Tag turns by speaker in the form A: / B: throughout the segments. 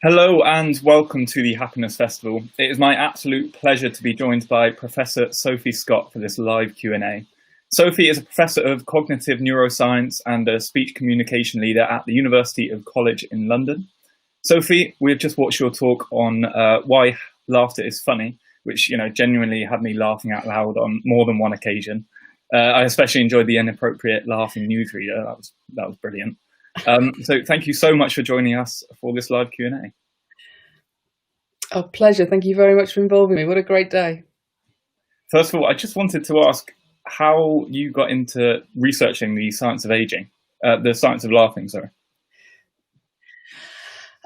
A: Hello and welcome to the Happiness Festival. It is my absolute pleasure to be joined by Professor Sophie Scott for this live Q&A. Sophie is a professor of cognitive neuroscience and a speech communication leader at the University of College in London. Sophie, we've just watched your talk on why laughter is funny, which genuinely had me laughing out loud on more than one occasion. I especially enjoyed the inappropriate laughing newsreader. That was brilliant. So thank you so much for joining us for this live Q&A.
B: Oh, pleasure. Thank you very much for involving me. What a great day.
A: First of all, I just wanted to ask how you got into researching the science of aging, the science of laughing, sorry.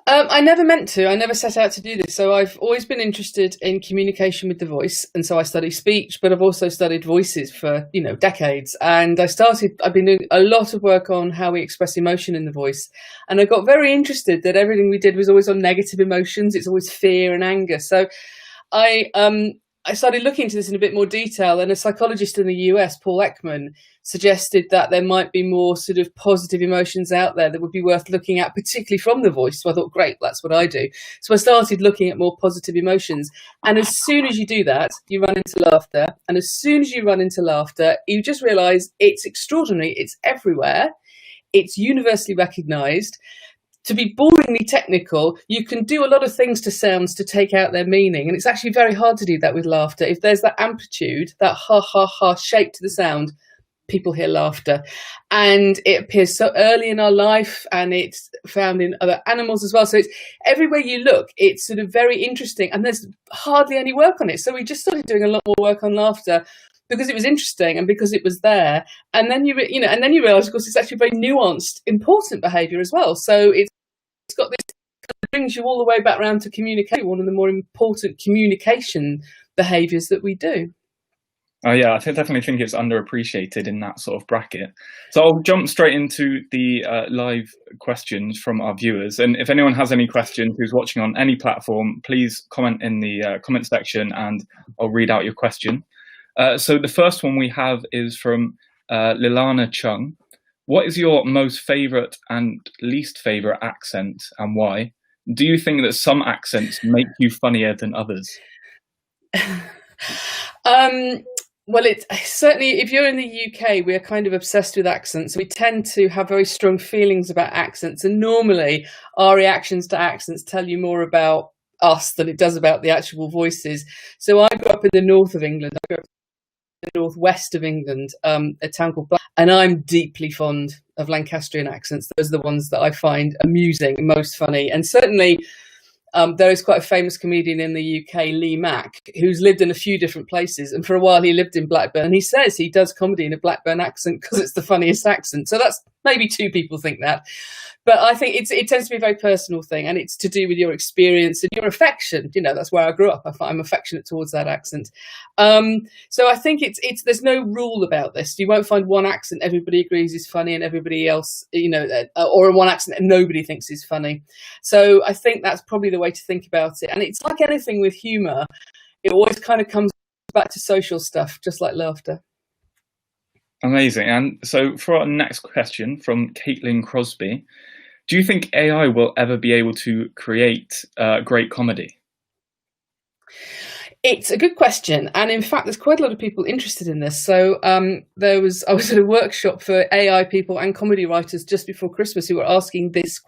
B: I never meant to. I never set out to do this. So I've always been interested in communication with the voice. And so I study speech, but I've also studied voices for, decades. And I've been doing a lot of work on how we express emotion in the voice. And I got very interested that everything we did was always on negative emotions. It's always fear and anger. So I started looking into this in a bit more detail, and a psychologist in the US, Paul Ekman, suggested that there might be more sort of positive emotions out there that would be worth looking at, particularly from the voice. So I thought, great, that's what I do. So I started looking at more positive emotions. And as soon as you do that, you run into laughter. And as soon as you run into laughter, you just realize it's extraordinary. It's everywhere. It's universally recognized. To be boringly technical, you can do a lot of things to sounds to take out their meaning. And it's actually very hard to do that with laughter. If there's that amplitude, that ha, ha, ha shape to the sound, people hear laughter. And it appears so early in our life, and it's found in other animals as well. So it's everywhere you look, it's sort of very interesting. And there's hardly any work on it. So we just started doing a lot more work on laughter because it was interesting and because it was there. And then you realize, of course, it's actually very nuanced, important behavior as well. So it's got this, it brings you all the way back around to communication, one of the more important communication behaviors that we do.
A: Oh yeah, I definitely think it's underappreciated in that sort of bracket. So I'll jump straight into the live questions from our viewers. And if anyone has any questions who's watching on any platform, please comment in the comment section and I'll read out your question. So the first one we have is from Lilana Chung. What is your most favourite and least favourite accent and why? Do you think that some accents make you funnier than others?
B: Well, it's certainly, if you're in the UK, we're kind of obsessed with accents. We tend to have very strong feelings about accents. And normally our reactions to accents tell you more about us than it does about the actual voices. So I grew up in the north of England. I grew up in the northwest of England, a town called Blackburn, and I'm deeply fond of Lancastrian accents. Those are the ones that I find amusing, most funny. And certainly there is quite a famous comedian in the UK, Lee Mack, who's lived in a few different places. And for a while he lived in Blackburn. And he says he does comedy in a Blackburn accent because it's the funniest accent. So that's maybe two people think that. But I think it tends to be a very personal thing, and it's to do with your experience and your affection. That's where I grew up. I'm affectionate towards that accent. So I think there's no rule about this. You won't find one accent everybody agrees is funny and everybody else, or one accent that nobody thinks is funny. So I think that's probably the way to think about it. And it's like anything with humour. It always kind of comes back to social stuff, just like laughter.
A: Amazing. And so for our next question from Caitlin Crosby, do you think AI will ever be able to create great comedy?
B: It's a good question. And in fact, there's quite a lot of people interested in this. So I was at a workshop for AI people and comedy writers just before Christmas who were asking this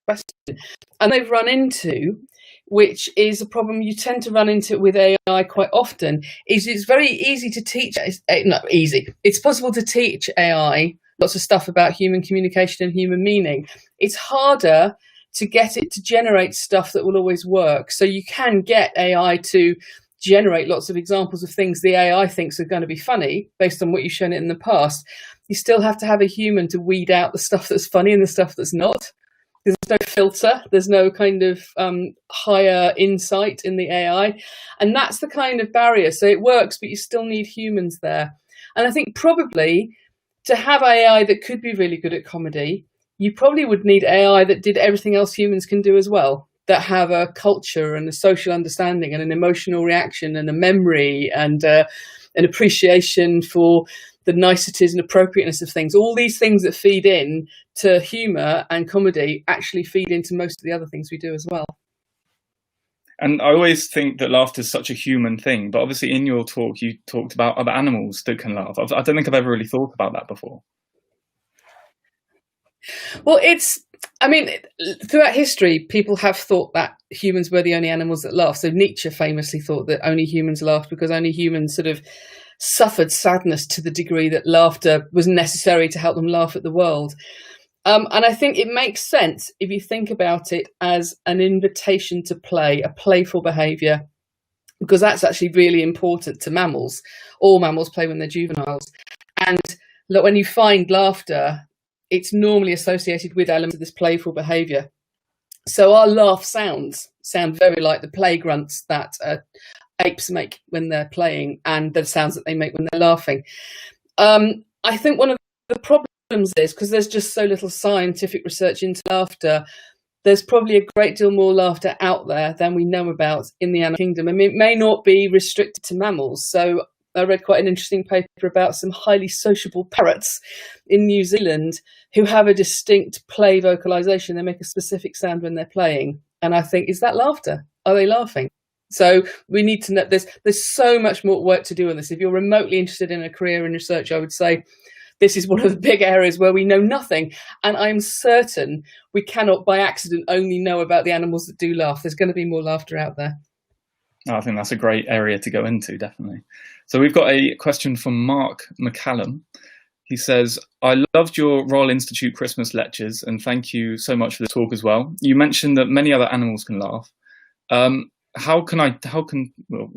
B: question. And they've run into, which is a problem you tend to run into with AI quite often, is it's very easy to teach. Not easy. It's possible to teach AI lots of stuff about human communication and human meaning. It's harder to get it to generate stuff that will always work. So you can get AI to generate lots of examples of things the AI thinks are going to be funny based on what you've shown it in the past. You still have to have a human to weed out the stuff that's funny and the stuff that's not. There's no filter. There's no kind of higher insight in the AI. And that's the kind of barrier. So it works, but you still need humans there. And I think probably to have AI that could be really good at comedy, you probably would need AI that did everything else humans can do as well, that have a culture and a social understanding and an emotional reaction and a memory and an appreciation for the niceties and appropriateness of things. All these things that feed in to humour and comedy actually feed into most of the other things we do as well.
A: And I always think that laughter is such a human thing, but obviously in your talk, you talked about other animals that can laugh. I don't think I've ever really thought about that before.
B: Well, throughout history, people have thought that humans were the only animals that laugh. So Nietzsche famously thought that only humans laughed because only humans sort of suffered sadness to the degree that laughter was necessary to help them laugh at the world. And I think it makes sense if you think about it as an invitation to play, a playful behaviour, because that's actually really important to mammals. All mammals play when they're juveniles. And look, when you find laughter, it's normally associated with elements of this playful behaviour. So our laugh sounds sound very like the play grunts that apes make when they're playing and the sounds that they make when they're laughing. I think one of the problems is, because there's just so little scientific research into laughter, there's probably a great deal more laughter out there than we know about in the animal kingdom. I mean, it may not be restricted to mammals. So I read quite an interesting paper about some highly sociable parrots in New Zealand who have a distinct play vocalization. They make a specific sound when they're playing. And I think, is that laughter? Are they laughing? So we need to know, there's so much more work to do on this. If you're remotely interested in a career in research, I would say this is one of the big areas where we know nothing. And I'm certain we cannot by accident only know about the animals that do laugh. There's going to be more laughter out there.
A: I think that's a great area to go into, definitely. So we've got a question from Mark McCallum. He says, I loved your Royal Institute Christmas lectures, and thank you so much for the talk as well. You mentioned that many other animals can laugh. We've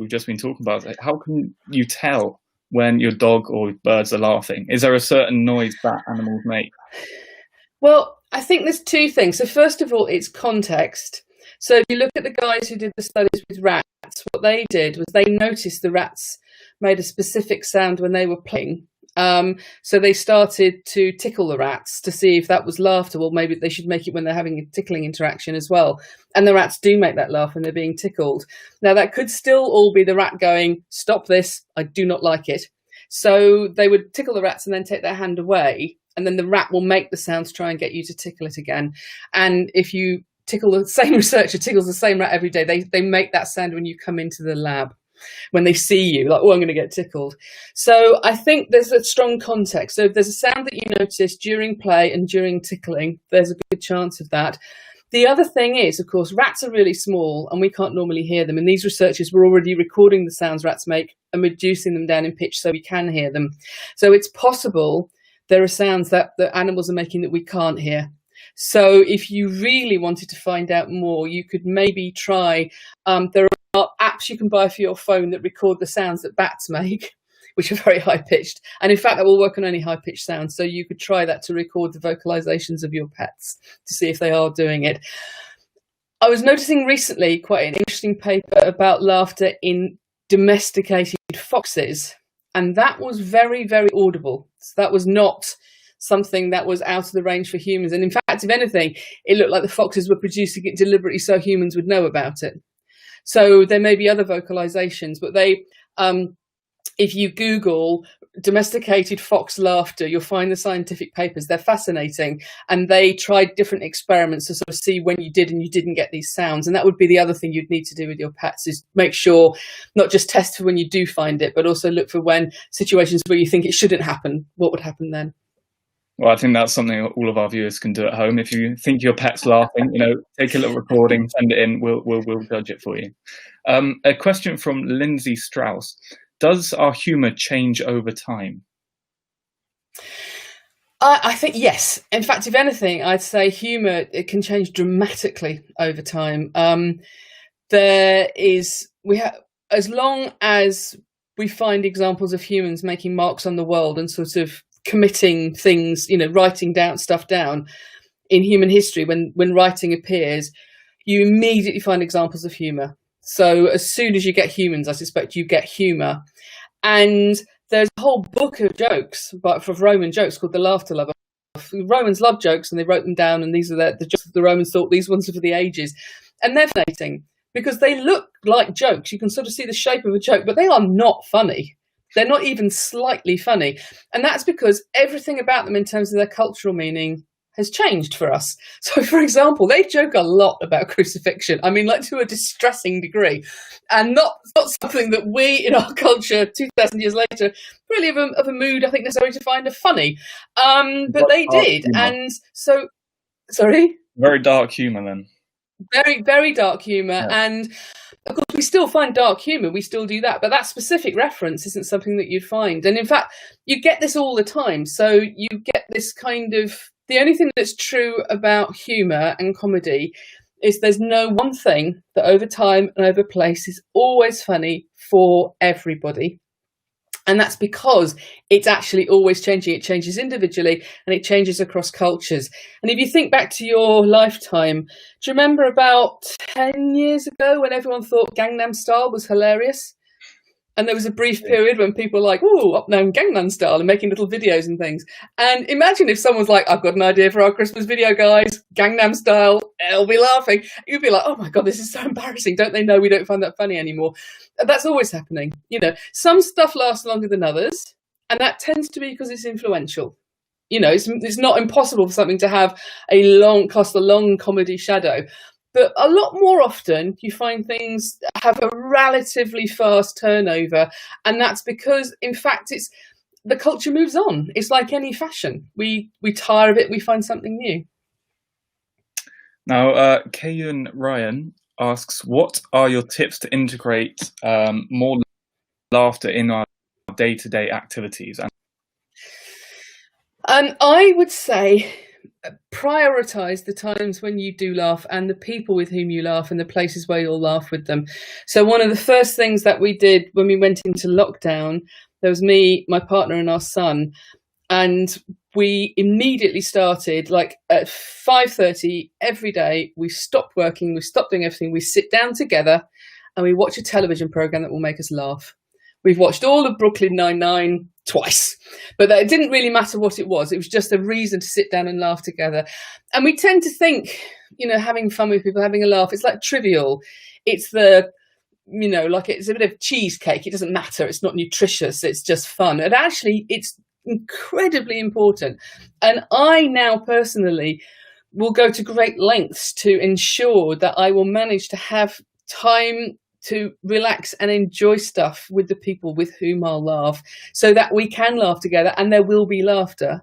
A: just been talking about it. How can you tell when your dog or birds are laughing? Is there a certain noise that animals make? Well,
B: I think there's two things. So first of all, it's context. So if you look at the guys who did the studies with rats, what they did was they noticed the rats made a specific sound when they were playing. So they started to tickle the rats to see if that was laughter. Well, maybe they should make it when they're having a tickling interaction as well. And the rats do make that laugh when they're being tickled. Now, that could still all be the rat going, stop this, I do not like it. So they would tickle the rats and then take their hand away. And then the rat will make the sound to try and get you to tickle it again. And if you tickle, the same researcher tickles the same rat every day, they make that sound when you come into the lab. When they see you, like, oh, I'm going to get tickled. So I think there's a strong context. So if there's a sound that you notice during play and during tickling, there's a good chance of that. The other thing is, of course, rats are really small and we can't normally hear them. And these researchers were already recording the sounds rats make and reducing them down in pitch so we can hear them. So it's possible there are sounds that the animals are making that we can't hear. So if you really wanted to find out more, you could maybe try, there are apps you can buy for your phone that record the sounds that bats make, which are very high pitched. And in fact, that will work on only high pitched sounds. So you could try that to record the vocalizations of your pets to see if they are doing it. I was noticing recently quite an interesting paper about laughter in domesticated foxes. And that was very, very audible. So that was not something that was out of the range for humans. And in fact, if anything, it looked like the foxes were producing it deliberately so humans would know about it. So there may be other vocalizations, but if you Google domesticated fox laughter, you'll find the scientific papers. They're fascinating. And they tried different experiments to sort of see when you did and you didn't get these sounds. And that would be the other thing you'd need to do with your pets, is make sure, not just test for when you do find it, but also look for when situations where you think it shouldn't happen, what would happen then?
A: Well, I think that's something all of our viewers can do at home. If you think your pet's laughing, take a little recording, send it in. We'll judge it for you. A question from Lindsay Strauss: does our humour change over time?
B: I think yes. In fact, if anything, I'd say humour, it can change dramatically over time. As long as we find examples of humans making marks on the world and sort of committing things, writing down stuff down in human history, when writing appears, you immediately find examples of humour. So as soon as you get humans, I suspect you get humour. And there's a whole book of jokes, but of Roman jokes, called The Laughter Lover. Romans loved jokes and they wrote them down, and these are the jokes the Romans thought these ones are for the ages. And they're fascinating because they look like jokes. You can sort of see the shape of a joke, but they are not funny. They're not even slightly funny. And that's because everything about them in terms of their cultural meaning has changed for us. So, for example, they joke a lot about crucifixion. I mean, like to a distressing degree, and not something that we in our culture 2,000 years later really have a mood, I think, necessarily to find funny. But they did.
A: Humour.
B: And so, sorry?
A: Very dark humour then.
B: Very, very dark humour.
A: Yeah.
B: And of course, we still find dark humour. We still do that. But that specific reference isn't something that you'd find. And in fact, you get this all the time. So you get this kind of, the only thing that's true about humour and comedy is there's no one thing that over time and over place is always funny for everybody. And that's because it's actually always changing. It changes individually and it changes across cultures. And if you think back to your lifetime, do you remember about 10 years ago when everyone thought Gangnam Style was hilarious? And there was a brief period when people were like, "Oh, up now Gangnam Style," and making little videos and things. And imagine if someone's like, "I've got an idea for our Christmas video, guys, Gangnam Style," they'll be laughing. You'd be like, "Oh my God, this is so embarrassing. Don't they know we don't find that funny anymore?" And that's always happening. You know, some stuff lasts longer than others, and that tends to be because it's influential. You know, it's not impossible for something to have cast a long comedy shadow. But a lot more often, you find things have a relatively fast turnover. And that's because, in fact, the culture moves on. It's like any fashion. We tire of it, we find something new.
A: Now, Kayun Ryan asks, what are your tips to integrate more laughter in our day-to-day activities?
B: And I would say, prioritize the times when you do laugh and the people with whom you laugh and the places where you'll laugh with them. So one of the first things that we did when we went into lockdown, there was me, my partner and our son, and we immediately started, like at 5:30 every day, we stopped working, we stopped doing everything, we sit down together and we watch a television program that will make us laugh. We've watched all of Brooklyn Nine-Nine twice, but it didn't really matter what it was. It was just a reason to sit down and laugh together. And we tend to think, you know, having fun with people, having a laugh, it's like trivial. It's like it's a bit of cheesecake. It doesn't matter. It's not nutritious. It's just fun. And actually, it's incredibly important. And I now personally will go to great lengths to ensure that I will manage to have time to relax and enjoy stuff with the people with whom I'll laugh, so that we can laugh together and there will be laughter,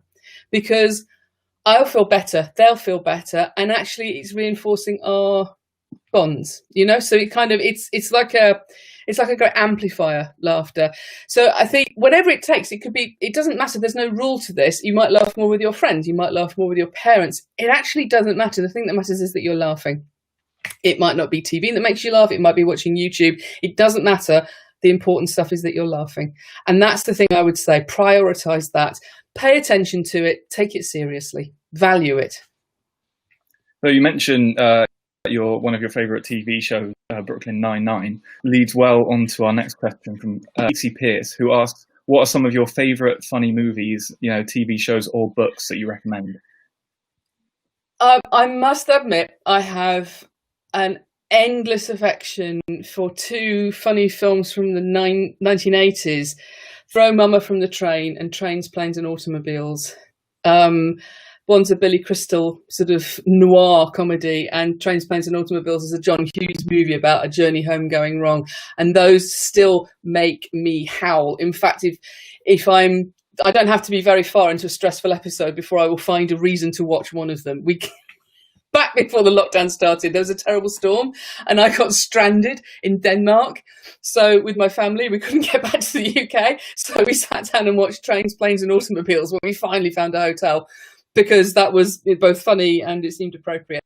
B: because I'll feel better, they'll feel better, and actually it's reinforcing our bonds, you know. So it's like a great amplifier, laughter. So I think whatever it takes, it doesn't matter. There's no rule to this. You might laugh more with your friends, you might laugh more with your parents. It actually doesn't matter. The thing that matters is that you're laughing. It might not be TV that makes you laugh. It might be watching YouTube. It doesn't matter. The important stuff is that you're laughing. And that's the thing I would say. Prioritize that. Pay attention to it. Take it seriously. Value it.
A: So you mentioned one of your favourite TV shows, Brooklyn Nine-Nine, leads well on to our next question from Casey Pierce, who asks, what are some of your favourite funny movies, TV shows or books that you recommend?
B: I must admit, I have an endless affection for two funny films from the 1980s, Throw Mama from the Train and Trains, Planes and Automobiles. One's a Billy Crystal sort of noir comedy, and Trains, Planes and Automobiles is a John Hughes movie about a journey home going wrong. And those still make me howl. In fact, if I don't have to be very far into a stressful episode before I will find a reason to watch one of them. Back before the lockdown started, there was a terrible storm and I got stranded in Denmark. So with my family, we couldn't get back to the UK. So we sat down and watched Trains, Planes and Automobiles when we finally found a hotel, because that was both funny and it seemed appropriate.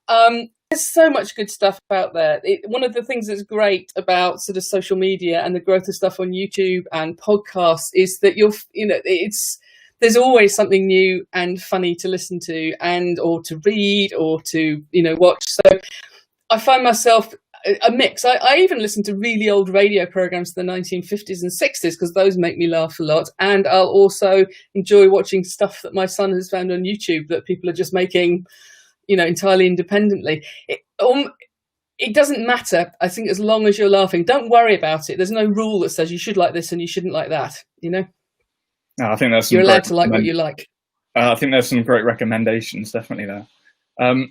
B: There's so much good stuff out there. One of the things that's great about sort of social media and the growth of stuff on YouTube and podcasts is that there's always something new and funny to listen to or to read or to, watch. So I find myself a mix. I even listen to really old radio programs from the 1950s and 60s because those make me laugh a lot. And I'll also enjoy watching stuff that my son has found on YouTube that people are just making, entirely independently. it doesn't matter, I think, as long as you're laughing. Don't worry about it. There's no rule that says you should like this and you shouldn't like that, you know?
A: No, I think
B: you're allowed to like what you like.
A: I think there's some great recommendations, definitely there.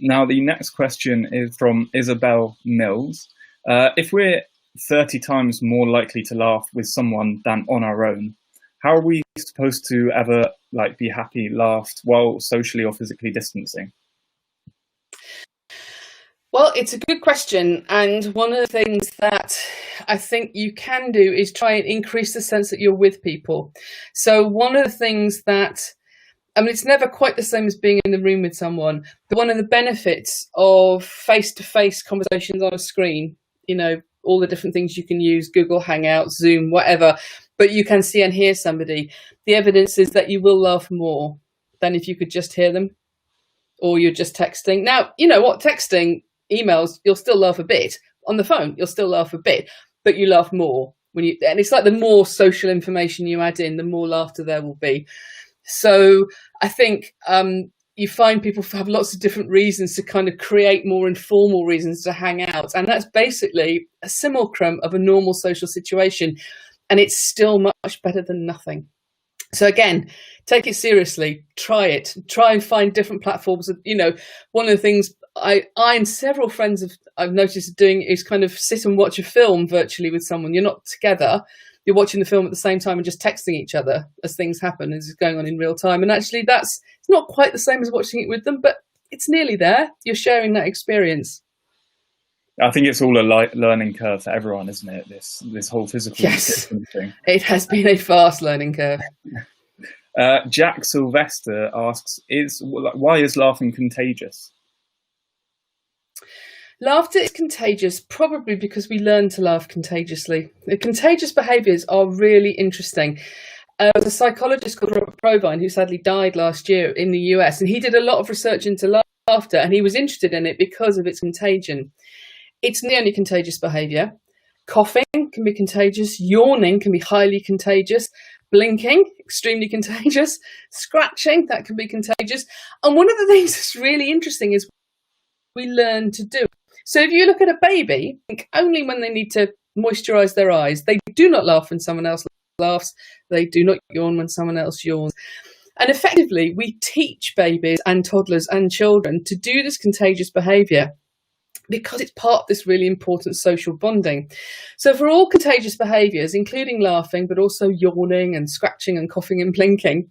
A: Now, the next question is from Isabel Mills. If we're 30 times more likely to laugh with someone than on our own, how are we supposed to ever be happy, laughed while socially or physically distancing?
B: Well, it's a good question. And one of the things that I think you can do is try and increase the sense that you're with people. So one of the things that, I mean, it's never quite the same as being in the room with someone, but one of the benefits of face-to-face conversations on a screen, you know, all the different things you can use, Google Hangouts, Zoom, whatever, but you can see and hear somebody. The evidence is that you will laugh more than if you could just hear them or you're just texting. Now, you know what, texting, emails, you'll still laugh a bit. On the phone, you'll still laugh a bit, but you laugh more and it's like the more social information you add in, the more laughter there will be. So I think you find people have lots of different reasons to kind of create more informal reasons to hang out. And that's basically a simulacrum of a normal social situation. And it's still much better than nothing. So again, take it seriously, try it, try and find different platforms. You know, one of the things I and several friends I've noticed doing is kind of sit and watch a film virtually with someone. You're not together. You're watching the film at the same time and just texting each other as things happen, as it's going on in real time. And actually it's not quite the same as watching it with them, but it's nearly there. You're sharing that experience.
A: I think it's all a learning curve for everyone, isn't it? This whole physical distancing.
B: It has been a fast learning curve.
A: Jack Sylvester asks, why is laughing contagious?
B: Laughter is contagious, probably because we learn to laugh contagiously. The contagious behaviours are really interesting. There's a psychologist called Robert Provine who sadly died last year in the US, and he did a lot of research into laughter, and he was interested in it because of its contagion. It's the only contagious behaviour. Coughing can be contagious. Yawning can be highly contagious. Blinking, extremely contagious. Scratching, that can be contagious. And one of the things that's really interesting is we learn to do. So if you look at a baby, think only when they need to moisturise their eyes. They do not laugh when someone else laughs. They do not yawn when someone else yawns. And effectively, we teach babies and toddlers and children to do this contagious behaviour because it's part of this really important social bonding. So for all contagious behaviours, including laughing, but also yawning and scratching and coughing and blinking,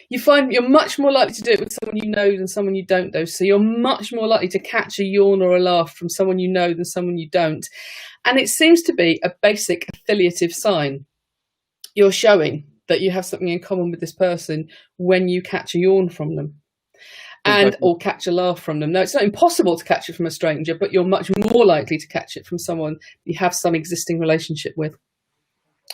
B: you find you're much more likely to do it with someone you know than someone you don't know. So you're much more likely to catch a yawn or a laugh from someone you know than someone you don't. And it seems to be a basic affiliative sign. You're showing that you have something in common with this person when you catch a yawn from them or catch a laugh from them. Now, it's not impossible to catch it from a stranger, but you're much more likely to catch it from someone you have some existing relationship with.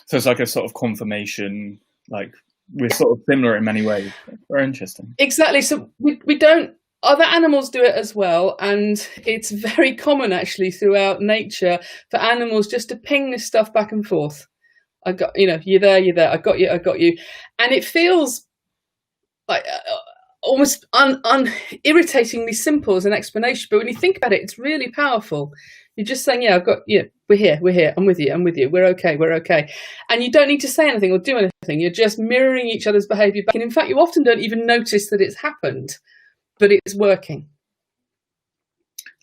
A: So it's like a sort of confirmation, like we're sort of similar in many ways. Very interesting.
B: Exactly. So we don't, other animals do it as well. And it's very common actually throughout nature for animals just to ping this stuff back and forth. I got, you know, you're there. I got you. And it feels like almost irritatingly simple as an explanation. But when you think about it, it's really powerful. You're just saying, yeah, I've got you. We're here. I'm with you. We're okay. And you don't need to say anything or do anything. You're just mirroring each other's behaviour back. And in fact, you often don't even notice that it's happened, but it's working.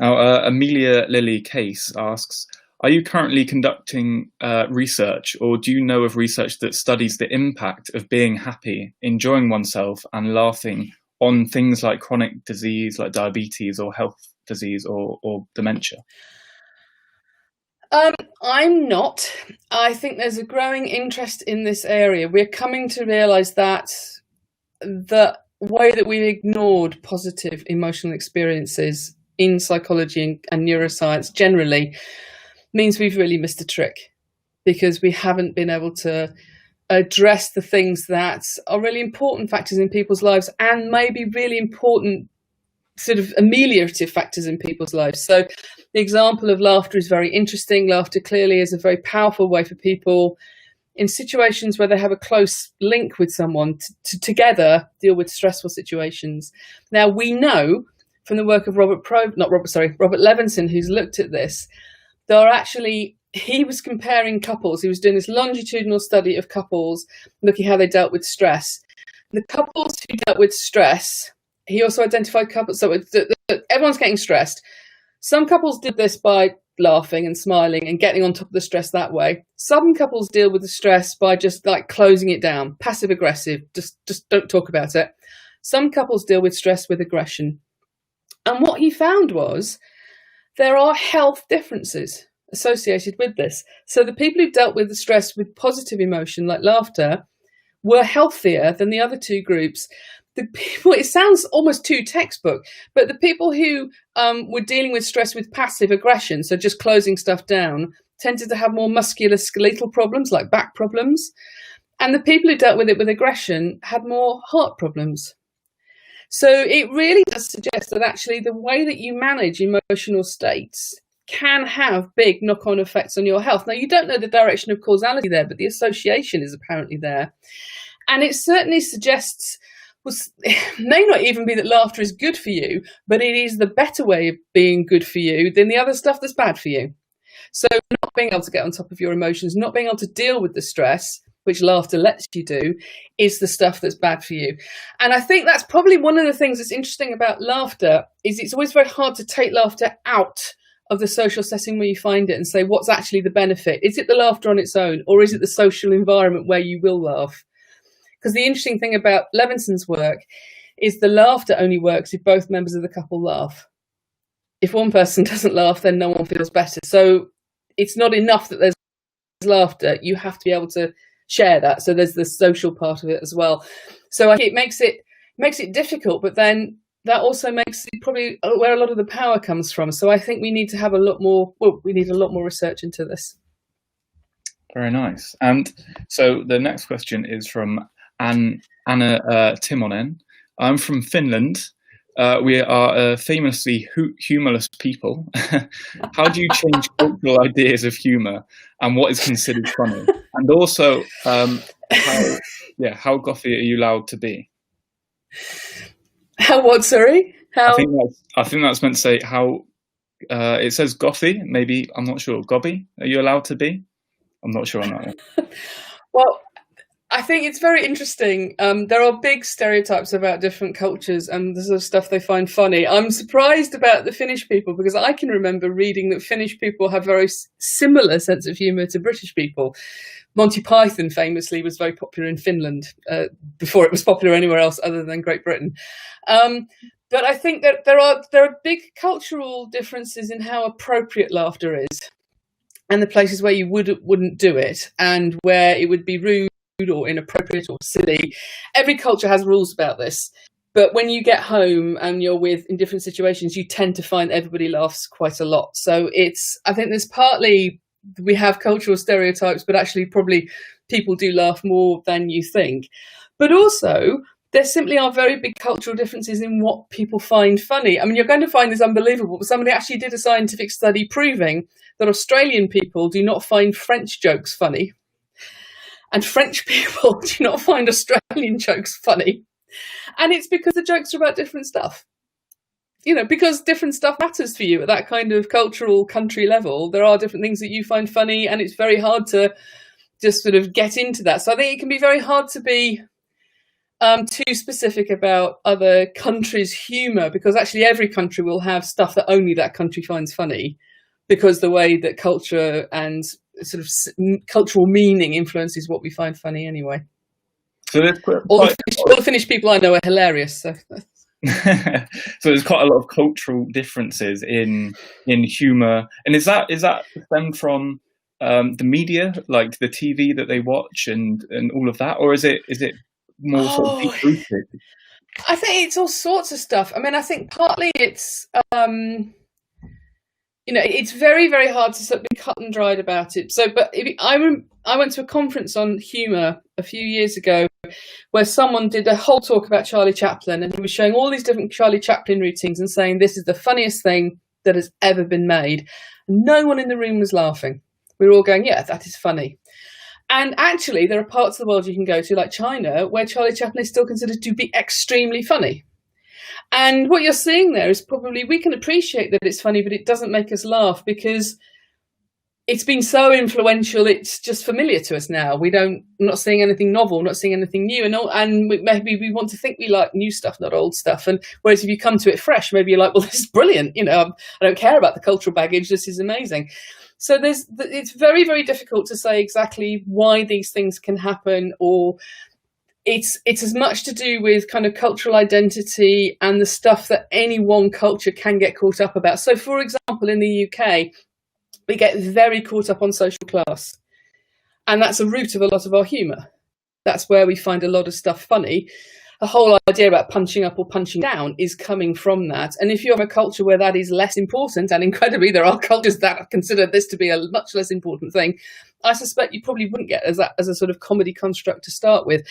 A: Now, Amelia Lily Case asks, are you currently conducting research, or do you know of research that studies the impact of being happy, enjoying oneself and laughing on things like chronic disease like diabetes or health disease or dementia?
B: I'm not. I think there's a growing interest in this area. We're coming to realise that the way that we've ignored positive emotional experiences in psychology and neuroscience generally means we've really missed a trick, because we haven't been able to address the things that are really important factors in people's lives and maybe really important sort of ameliorative factors in people's lives. So the example of laughter is very interesting. Laughter clearly is a very powerful way for people in situations where they have a close link with someone to together deal with stressful situations. Now, we know from the work of Robert Levinson, who's looked at this. He was comparing couples. He was doing this longitudinal study of couples, looking how they dealt with stress. The couples who dealt with stress, he also identified couples. So everyone's getting stressed. Some couples did this by laughing and smiling and getting on top of the stress that way. Some couples deal with the stress by just like closing it down, passive aggressive, just don't talk about it. Some couples deal with stress with aggression. And what he found was there are health differences associated with this. So the people who dealt with the stress with positive emotion like laughter were healthier than the other two groups. The people, it sounds almost too textbook, but the people who were dealing with stress with passive aggression, so just closing stuff down, tended to have more musculoskeletal problems like back problems. And the people who dealt with it with aggression had more heart problems. So it really does suggest that actually the way that you manage emotional states can have big knock-on effects on your health. Now, you don't know the direction of causality there, but the association is apparently there. And it certainly suggests, may not even be that laughter is good for you, but it is the better way of being good for you than the other stuff that's bad for you. So not being able to get on top of your emotions, not being able to deal with the stress, which laughter lets you do, is the stuff that's bad for you. And I think that's probably one of the things that's interesting about laughter, is it's always very hard to take laughter out of the social setting where you find it and say, what's actually the benefit? Is it the laughter on its own, or is it the social environment where you will laugh? Because the interesting thing about Levinson's work is the laughter only works if both members of the couple laugh. If one person doesn't laugh, then no one feels better. So it's not enough that there's laughter. You have to be able to share that. So there's the social part of it as well. So I think it makes it difficult, but then that also makes it probably where a lot of the power comes from. So I think we need to have a lot more research into this.
A: Very nice. And so the next question is from Anna Timonen. I'm from Finland. We are famously humorless people. How do you change cultural ideas of humour and what is considered funny? And also, how gothy are you allowed to be?
B: How what? Sorry. How?
A: I think that's meant to say how. It says gothy. Maybe I'm not sure. Gobby. Are you allowed to be? I'm not sure on that one.
B: Well, I think it's very interesting. There are big stereotypes about different cultures and the sort of stuff they find funny. I'm surprised about the Finnish people because I can remember reading that Finnish people have very similar sense of humour to British people. Monty Python famously was very popular in Finland before it was popular anywhere else other than Great Britain. But I think that there are big cultural differences in how appropriate laughter is and the places where you wouldn't do it and where it would be rude or inappropriate or silly. Every culture has rules about this. But when you get home and you're in different situations, you tend to find everybody laughs quite a lot. So I think there's partly we have cultural stereotypes, but actually probably people do laugh more than you think. But also, there simply are very big cultural differences in what people find funny. I mean, you're going to find this unbelievable, but somebody actually did a scientific study proving that Australian people do not find French jokes funny. And French people do not find Australian jokes funny. And it's because the jokes are about different stuff. You know, because different stuff matters for you at that kind of cultural country level. There are different things that you find funny, and it's very hard to just sort of get into that. So I think it can be very hard to be too specific about other countries' humour, because actually every country will have stuff that only that country finds funny, because the way that culture and sort of cultural meaning influences what we find funny anyway.
A: So
B: all the Finnish people I know are hilarious. So.
A: So there's quite a lot of cultural differences in humour, and is that stemmed from the media, like the TV that they watch and all of that, or is it more sort of deep-rooted?
B: I think it's all sorts of stuff. I mean, I think partly it's it's very, very hard to sort of be cut and dried about it. So, but I went to a conference on humour a few years ago where someone did a whole talk about Charlie Chaplin, and he was showing all these different Charlie Chaplin routines and saying, this is the funniest thing that has ever been made. No one in the room was laughing. We were all going, yeah, that is funny. And actually, there are parts of the world you can go to, like China, where Charlie Chaplin is still considered to be extremely funny. And what you're seeing there is probably, we can appreciate that it's funny, but it doesn't make us laugh because it's been so influential. It's just familiar to us now. We're not seeing anything novel, not seeing anything new, and maybe we want to think we like new stuff, not old stuff. And whereas if you come to it fresh, maybe you're like, well, this is brilliant. I don't care about the cultural baggage. This is amazing. So it's very, very difficult to say exactly why these things can happen, or it's as much to do with kind of cultural identity and the stuff that any one culture can get caught up about. So, for example, in the UK, we get very caught up on social class. And that's a root of a lot of our humour. That's where we find a lot of stuff funny. The whole idea about punching up or punching down is coming from that. And if you have a culture where that is less important, and incredibly there are cultures that consider this to be a much less important thing, I suspect you probably wouldn't get as a sort of comedy construct to start with.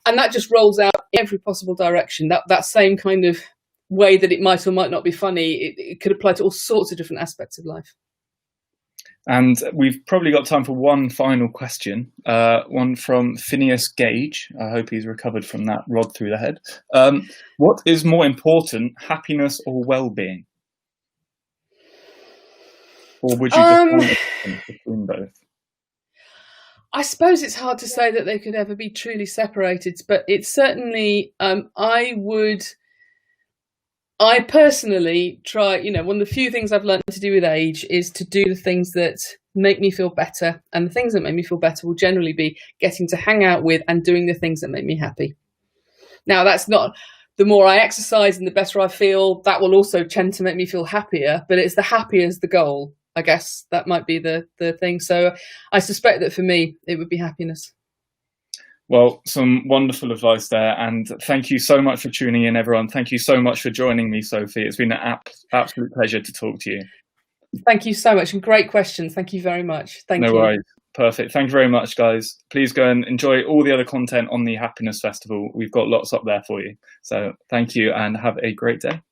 B: And that just rolls out every possible direction. That same kind of way that it might or might not be funny, it could apply to all sorts of different aspects of life.
A: And we've probably got time for one final question, one from Phineas Gage. I hope he's recovered from that rod through the head. What is more important, happiness or well-being? Or would you define it between both?
B: I suppose it's hard to say that they could ever be truly separated, but it's certainly, I personally try, one of the few things I've learned to do with age is to do the things that make me feel better. And the things that make me feel better will generally be getting to hang out with and doing the things that make me happy. Now, that's not, the more I exercise and the better I feel, that will also tend to make me feel happier, but it's the happier is the goal. I guess that might be the thing. So I suspect that for me, it would be happiness.
A: Well, some wonderful advice there. And thank you so much for tuning in, everyone. Thank you so much for joining me, Sophie. It's been an absolute pleasure to talk to you.
B: Thank you so much. And great questions. Thank you very much. Thank you.
A: No worries. Perfect. Thank you very much, guys. Please go and enjoy all the other content on the Happiness Festival. We've got lots up there for you. So thank you and have a great day.